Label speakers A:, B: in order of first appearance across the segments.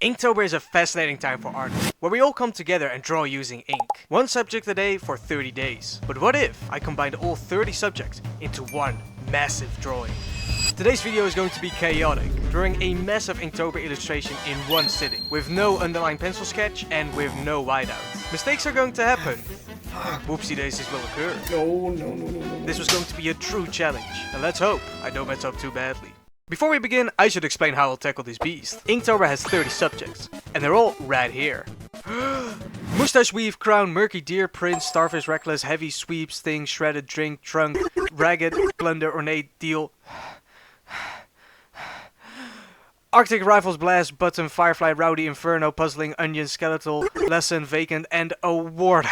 A: Inktober is a fascinating time for artists, where we all come together and draw using ink. One subject a day for 30 days. But what if I combined all 30 subjects into one massive drawing? Today's video is going to be chaotic, drawing a massive Inktober illustration in one sitting, with no underlying pencil sketch and with no whiteout. Mistakes are going to happen. Whoopsie daisies will occur.
B: No.
A: This was going to be a true challenge, and let's hope I don't mess up too badly. Before we begin, I should explain how I'll tackle this beast. Inktober has 30 subjects, and they're all right here. Mustache weave, crown, murky deer, prince, starfish, reckless, heavy sweep, sting, shredded, drink, trunk, ragged, plunder, ornate, deal. Arctic rifles, blast, button, firefly, rowdy, inferno, puzzling, onion, skeletal, lesson, vacant, and award.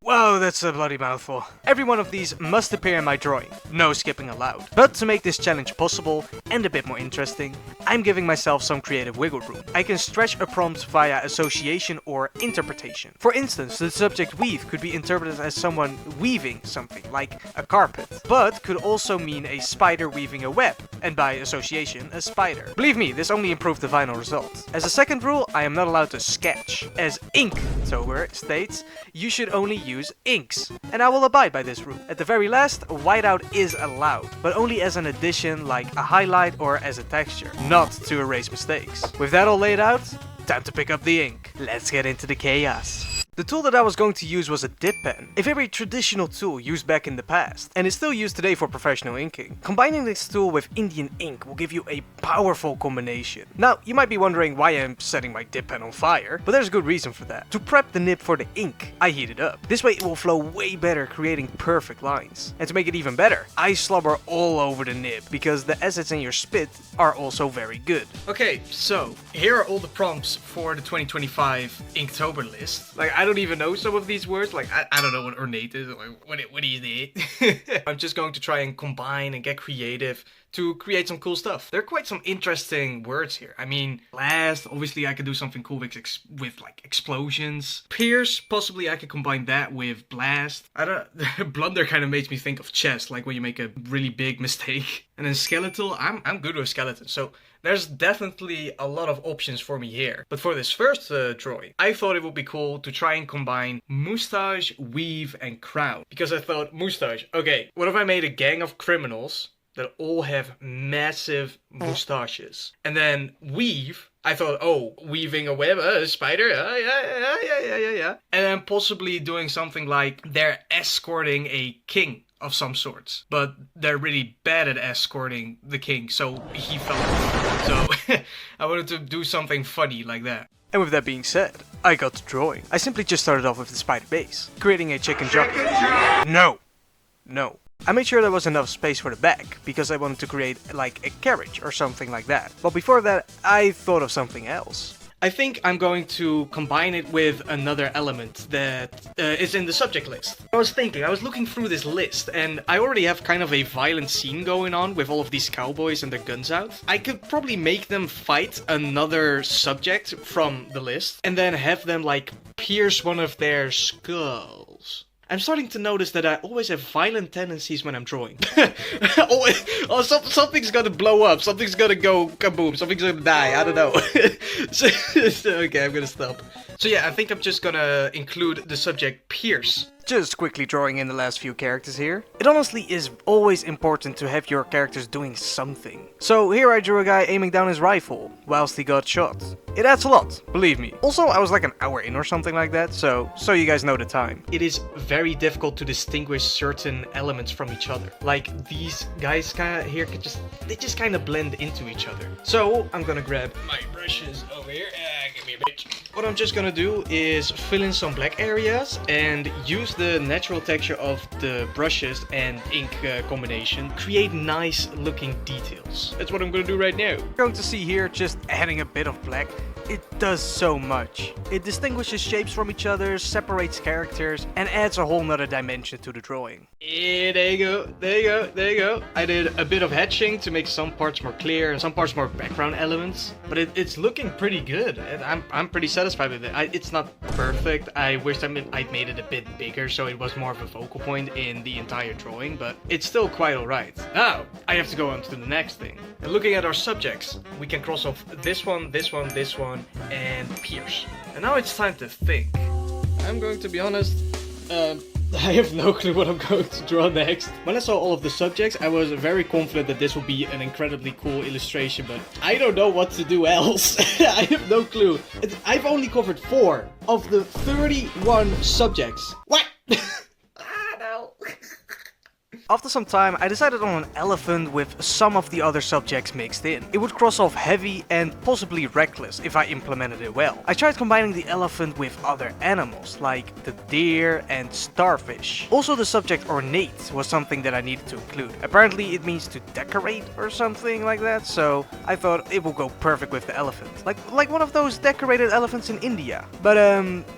A: Whoa, that's a bloody mouthful. Every one of these must appear in my drawing, no skipping allowed. But to make this challenge possible and a bit more interesting, I'm giving myself some creative wiggle room. I can stretch a prompt via association or interpretation. For instance, the subject weave could be interpreted as someone weaving something, like a carpet, but could also mean a spider weaving a web, and by association, a spider. Believe me, this only improved the final result. As a second rule, I am not allowed to sketch. As Inktober states, you should only use inks, and I will abide by this rule. At the very last, whiteout is allowed, but only as an addition like a highlight or as a texture, not to erase mistakes. With that all laid out, time to pick up the ink. Let's get into the chaos. The tool that I was going to use was a dip pen, a very traditional tool used back in the past, and is still used today for professional inking. Combining this tool with Indian ink will give you a powerful combination. Now, you might be wondering why I'm setting my dip pen on fire, but there's a good reason for that. To prep the nib for the ink, I heat it up. This way it will flow way better, creating perfect lines. And to make it even better, I slobber all over the nib, because the acids in your spit are also very good.
B: Okay, so here are all the prompts for the 2025 Inktober list. I don't even know some of these words. I don't know what ornate is. What is it? I'm just going to try and combine and get creative to create some cool stuff. There are quite some interesting words here. I mean, blast, obviously I could do something cool with explosions. Pierce, possibly I could combine that with blast. Blunder kind of makes me think of chess, like when you make a really big mistake. And then skeletal, I'm good with skeleton, so there's definitely a lot of options for me here. But for this first drawing, I thought it would be cool to try and combine mustache, weave, and crown. Because I thought, mustache, okay, what if I made a gang of criminals that all have massive mustaches? And then weave, I thought, oh, weaving a web, a spider, yeah. And then possibly doing something like they're escorting a king of some sorts, but they're really bad at escorting the king, so he fell off. So I wanted to do something funny like that.
A: And with that being said, I got to drawing. I simply just started off with the spider base, creating a chicken jockey. No. I made sure there was enough space for the back, because I wanted to create like a carriage or something like that. But before that, I thought of something else.
B: I think I'm going to combine it with another element that is in the subject list. I was looking through this list, and I already have kind of a violent scene going on with all of these cowboys and their guns out. I could probably make them fight another subject from the list, and then have them like pierce one of their skulls. I'm starting to notice that I always have violent tendencies when I'm drawing. Something's gonna blow up, something's gonna go kaboom, something's gonna die, I don't know. Okay, I'm gonna stop. So yeah, I think I'm just gonna include the subject pierce.
A: Just quickly drawing in the last few characters here. It honestly is always important to have your characters doing something. So here I drew a guy aiming down his rifle whilst he got shot. It adds a lot, believe me. Also, I was like an hour in or something like that, so you guys know the time.
B: It is very difficult to distinguish certain elements from each other. Like these guys here they just kind of blend into each other. So I'm gonna grab my brushes over here. Give me a bitch. What I'm just gonna do is fill in some black areas and use the natural texture of the brushes and ink combination, create nice looking details. That's what I'm gonna do right now.
A: You're going to see here just adding a bit of black. It does so much. It distinguishes shapes from each other, separates characters, and adds a whole nother dimension to the drawing.
B: Yeah, there you go. I did a bit of hatching to make some parts more clear, some parts more background elements, but it's looking pretty good. I'm pretty satisfied with it. It's not perfect. I wish I'd made it a bit bigger so it was more of a focal point in the entire drawing, but it's still quite alright. Now, I have to go on to the next thing. And looking at our subjects, we can cross off this one, down, and pierce. And now it's time to think. I'm going to be honest, I have no clue what I'm going to draw next. When I saw all of the subjects, I was very confident that this would be an incredibly cool illustration, but I don't know what to do else. I have no clue. I've only covered 4 of the 31 subjects. What? No.
A: After some time, I decided on an elephant with some of the other subjects mixed in. It would cross off heavy and possibly reckless if I implemented it well. I tried combining the elephant with other animals, like the deer and starfish. Also, the subject ornate was something that I needed to include. Apparently it means to decorate or something like that, so I thought it will go perfect with the elephant. Like one of those decorated elephants in India. But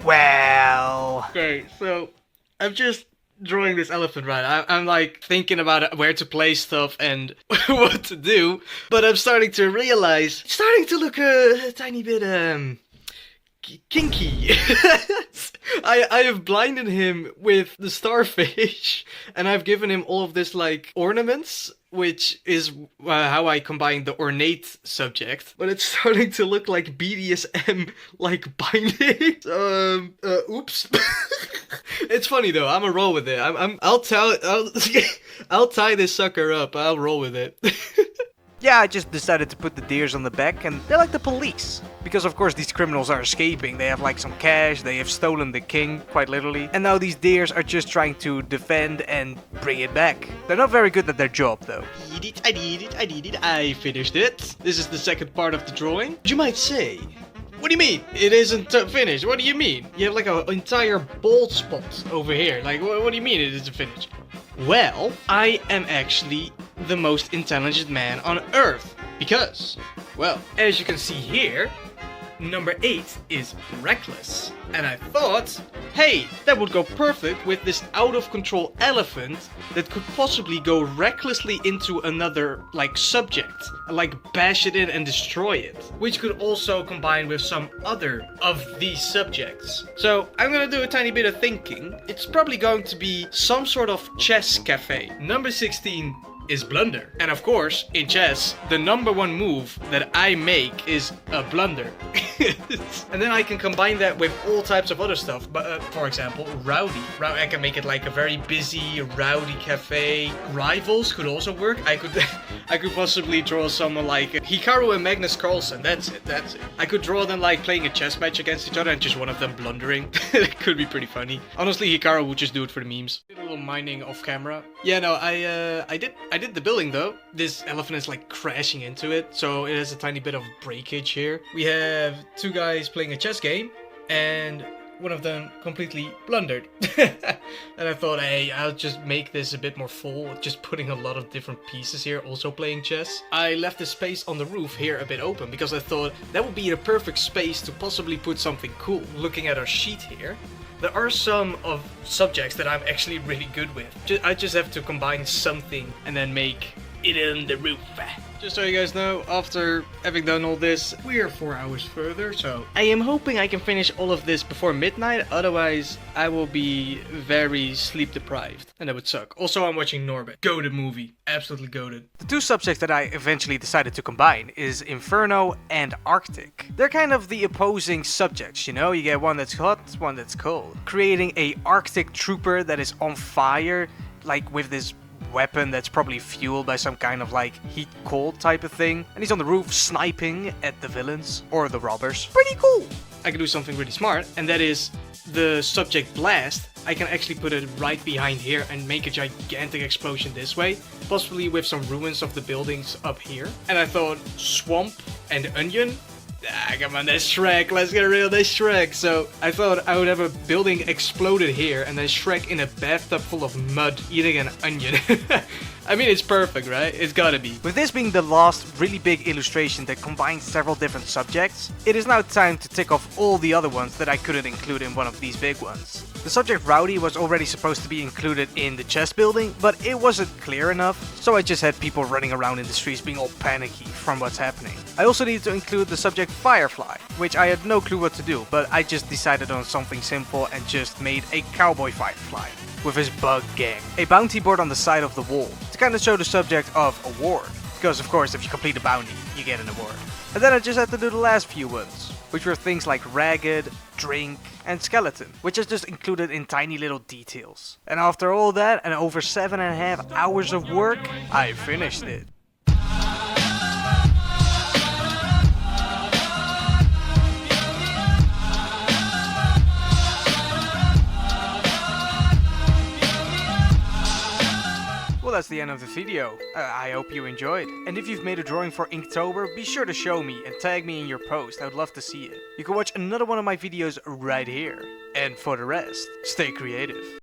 A: well...
B: Okay, so I'm just drawing this elephant, right? I'm like thinking about where to place stuff and what to do, but I'm starting to realize, it's starting to look a tiny bit kinky. I have blinded him with the starfish, and I've given him all of this like ornaments, which is how I combine the ornate subject. But it's starting to look like BDSM, like binding. Oops. It's funny though. I'm a roll with it. I'll tie this sucker up. I'll roll with it.
A: Yeah, I just decided to put the deers on the back, and they're like the police. Because of course these criminals are escaping, they have like some cash, they have stolen the king, quite literally. And now these deers are just trying to defend and bring it back. They're not very good at their job though.
B: I did it, I finished it. This is the second part of the drawing. You might say, what do you mean? It isn't finished. What do you mean? You have like an entire bald spot over here. Like, what do you mean it isn't finished? Well, I am actually the most intelligent man on Earth. Because, well, as you can see here, number 8 is reckless. And I thought, hey, that would go perfect with this out of control elephant that could possibly go recklessly into another, like, subject. Like, bash it in and destroy it. Which could also combine with some other of these subjects. So, I'm gonna do a tiny bit of thinking. It's probably going to be some sort of chess cafe. Number 16 is blunder. And of course, in chess, the number 1 move that I make is a blunder. And then I can combine that with all types of other stuff. But for example, rowdy. I can make it like a very busy, rowdy cafe. Rivals could also work. I could possibly draw someone like Hikaru and Magnus Carlsen. That's it. I could draw them like playing a chess match against each other and just one of them blundering. It could be pretty funny. Honestly, Hikaru would just do it for the memes. Did a little mining off camera. Yeah, no, I did the building though. This elephant is like crashing into it, so it has a tiny bit of breakage here. We have 2 guys playing a chess game, and one of them completely blundered. And I thought, hey, I'll just make this a bit more full, just putting a lot of different pieces here, also playing chess. I left the space on the roof here a bit open, because I thought that would be a perfect space to possibly put something cool. Looking at our sheet here, there are some of subjects that I'm actually really good with. I just have to combine something and then make it on the roof. Just so you guys know, after having done all this, we are 4 hours further, so I am hoping I can finish all of this before midnight, otherwise I will be very sleep deprived, and that would suck. Also, I'm watching Norbit. Goated movie. Absolutely goated.
A: The 2 subjects that I eventually decided to combine is Inferno and Arctic. They're kind of the opposing subjects, you know? You get one that's hot, one that's cold. Creating a Arctic trooper that is on fire, like with this weapon that's probably fueled by some kind of like heat cold type of thing, and he's on the roof sniping at the villains or the robbers. Pretty cool.
B: I can do something really smart, and that is the subject blast. I can actually put it right behind here and make a gigantic explosion this way, possibly with some ruins of the buildings up here. And I thought swamp and onion. Ah, come on, that's Shrek. Let's get real, that's Shrek. So I thought I would have a building exploded here and then Shrek in a bathtub full of mud eating an onion. I mean, it's perfect, right? It's gotta be.
A: With this being the last really big illustration that combines several different subjects, it is now time to tick off all the other ones that I couldn't include in one of these big ones. The subject Rowdy was already supposed to be included in the chess building, but it wasn't clear enough, so I just had people running around in the streets being all panicky from what's happening. I also needed to include the subject Firefly, which I had no clue what to do, but I just decided on something simple and just made a cowboy Firefly with his bug gang. A bounty board on the side of the wall to kind of show the subject of award, because of course if you complete a bounty, you get an award. And then I just had to do the last few ones. which were things like ragged, drink, and skeleton, which is just included in tiny little details. And after all that, and over 7.5 hours of work, I finished it. Well, that's the end of the video. I hope you enjoyed. And if you've made a drawing for Inktober, be sure to show me and tag me in your post. I would love to see it. You can watch another one of my videos right here. And for the rest, stay creative.